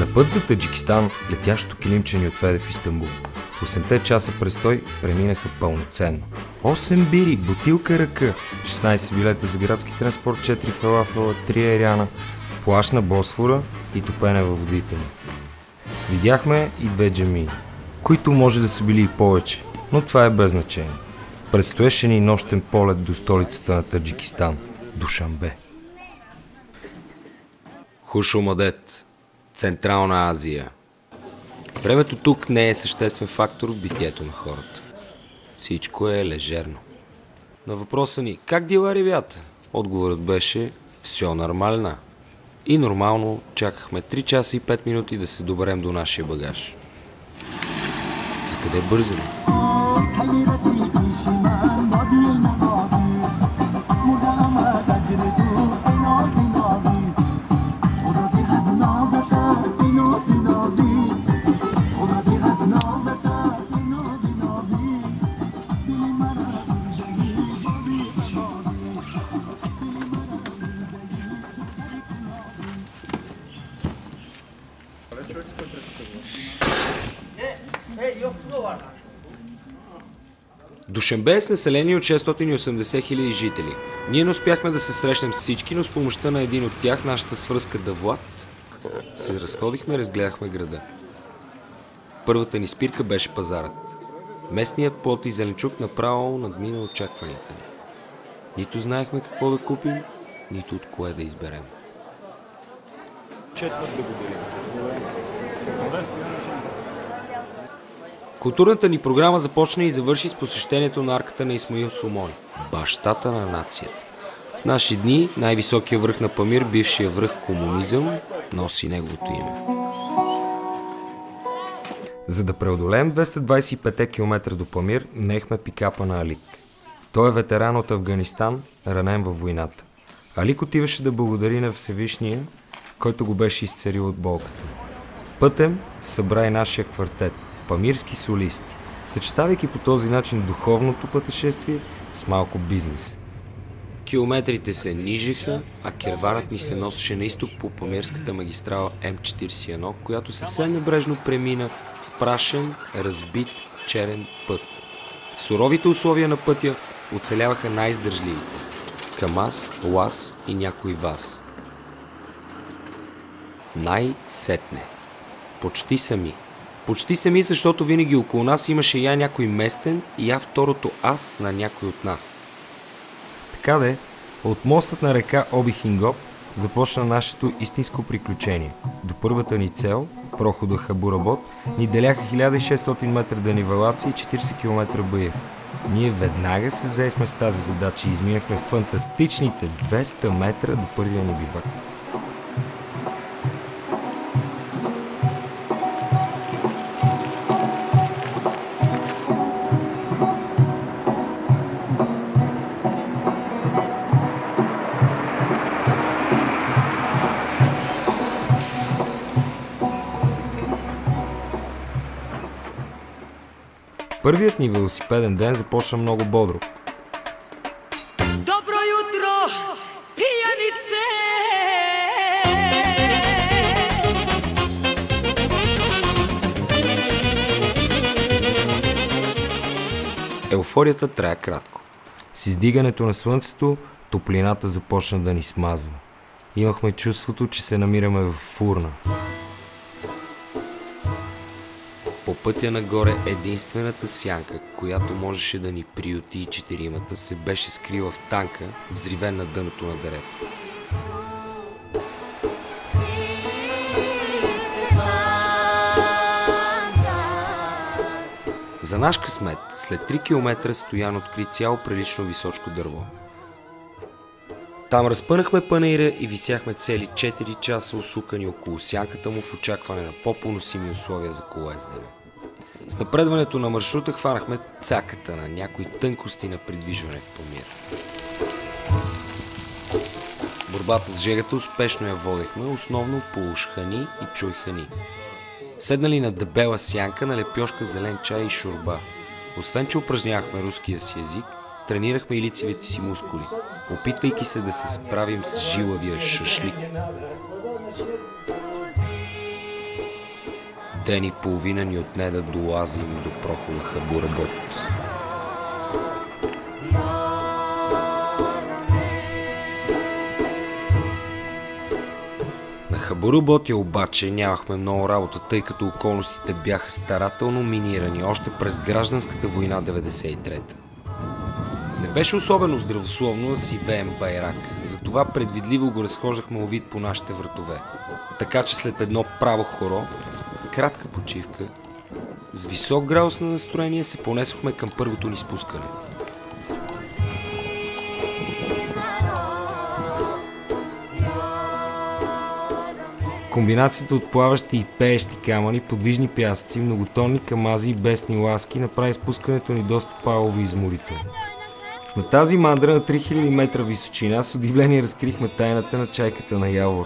На път за Таджикистан летящото килимче ни отведе в Истанбул. 8-те часа престой преминаха пълноценно. 8 бири, бутилка ръка, 16 билета за градски транспорт, 4 фалафела, 3 ариана, плаж на Босфора и топене във водите ни. Видяхме и 2 джамии, които може да са били и повече, но това е без значение. Предстоеше ни нощен полет до столицата на Таджикистан, Душанбе. Хушумадет, Централна Азия. Времето тук не е съществен фактор в битието на хората. Всичко е лежерно. На въпроса ни, как дела, ребята? Отговорът беше, все нормално. И нормално чакахме 3 часа и 5 минути да се доберем до нашия багаж. За къде бързаме? Душанбе е с население от 680 000 жители. Ние не успяхме да се срещнем с всички, но с помощта на един от тях, нашата свръзка Давлат, се разходихме и разгледахме града. Първата ни спирка беше пазарът. Местният плод и зеленчук направо надмина очакванията ни. Нито знаехме какво да купим, нито от кое да изберем. Културната ни програма започна и завърши с посещението на арката на Исмаил Сомони, бащата на нацията. В наши дни най-високия връх на Памир, бившия връх комунизъм, носи неговото име. За да преодолеем 225 км до Памир, наехме пикапа на Алик. Той е ветеран от Афганистан, ранен във войната. Алик отиваше да благодари на Всевишния, който го беше изцелил от болката. Пътем събра и нашия квартет, памирски солисти, съчетавайки по този начин духовното пътешествие с малко бизнес. Километрите се нижеха, а керванът ни се носеше на изток по памирската магистрала М41, която съвсем небрежно премина в прашен, разбит, черен път. В суровите условия на пътя оцеляваха най-издържливите – КамАЗ, УАЗ и някой ВАЗ. Най-сетне. Почти сами. Почти сами, защото винаги около нас имаше я някой местен и я второто аз на някой от нас. Така де, от мостът на река Обихингоп започна нашето истинско приключение. До първата ни цел, прохода Хабуработ, ни деляха 1600 метра денивелация и 40 км бая. Ние веднага се заехме с тази задача и изминахме фантастичните 200 метра до първия ни бивак. Първият ни велосипеден ден започна много бодро. Добро утро, пиянице! Еуфорията трая кратко. С издигането на слънцето, топлината започна да ни смазва. Имахме чувството, че се намираме в фурна. По пътя нагоре единствената сянка, която можеше да ни приюти и четиримата, се беше скрила в танка, взривен на дъното на дерето. За наш късмет, след 3 км Стоян откри цяло прилично височко дърво. Там разпънахме панаира и висяхме цели 4 часа усукани около сянката му в очакване на по-поносими условия за колоездене. С напредването на маршрута хванахме цаката на някои тънкости на придвижване в Памир. Борбата с жегата успешно я водехме, основно по ушхани и чуйхани. Седнали на дебела сянка на лепьошка зелен чай и шурба. Освен, че упражнявахме руския си език, тренирахме и лицевите си мускули, опитвайки се да се справим с жилавия шашлик. Ден и половина ни отне да долазим до прохода Хабуработ. На Хабуработ обаче нямахме много работа, тъй като околностите бяха старателно минирани още през гражданската война 93-та. Не беше особено здравословно да си веем байрак, затова предвидливо го разхождахме овид по нашите вратове. Така че след едно право хоро, кратка почивка, с висок градус на настроение се понесохме към първото ни спускане. Комбинацията от плаващи и пеещи камъни, подвижни пясъци, многотонни камази и бесни ласки направи спускането ни доста палово и изморително. На тази мандра на 3000 метра височина с удивление разкрихме тайната на чайката на Явор.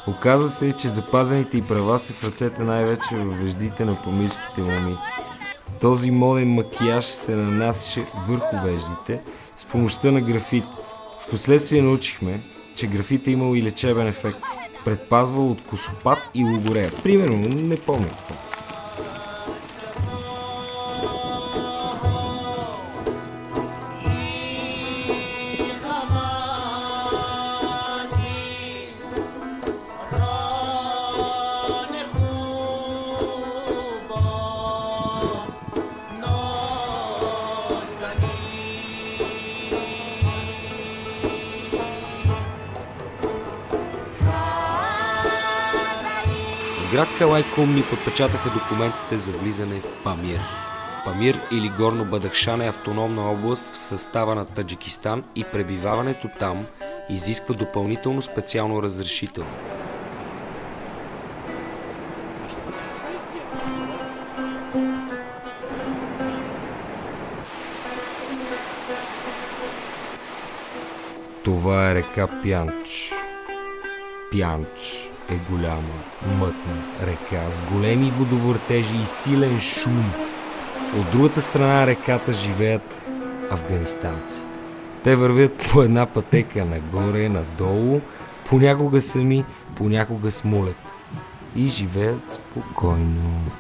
Оказа се, че запазените й права са в ръцете най-вече във веждите на памирските моми. Този моден макияж се нанасяше върху веждите с помощта на графит. Впоследствие научихме, че графит е имал и лечебен ефект. Предпазвал от косопат и логорея. Примерно, не помня какво. В град Калайкум ни подпечатаха документите за влизане в Памир. Памир или Горно Бадахшан е автономна област в състава на Таджикистан и пребиваването там изисква допълнително специално разрешително. Това е река Пянч. Пянч е голяма, мътна река с големи водовъртежи и силен шум. От другата страна на реката живеят афганистанци. Те вървят по една пътека нагоре, надолу, понякога сами, понякога смулят и живеят спокойно.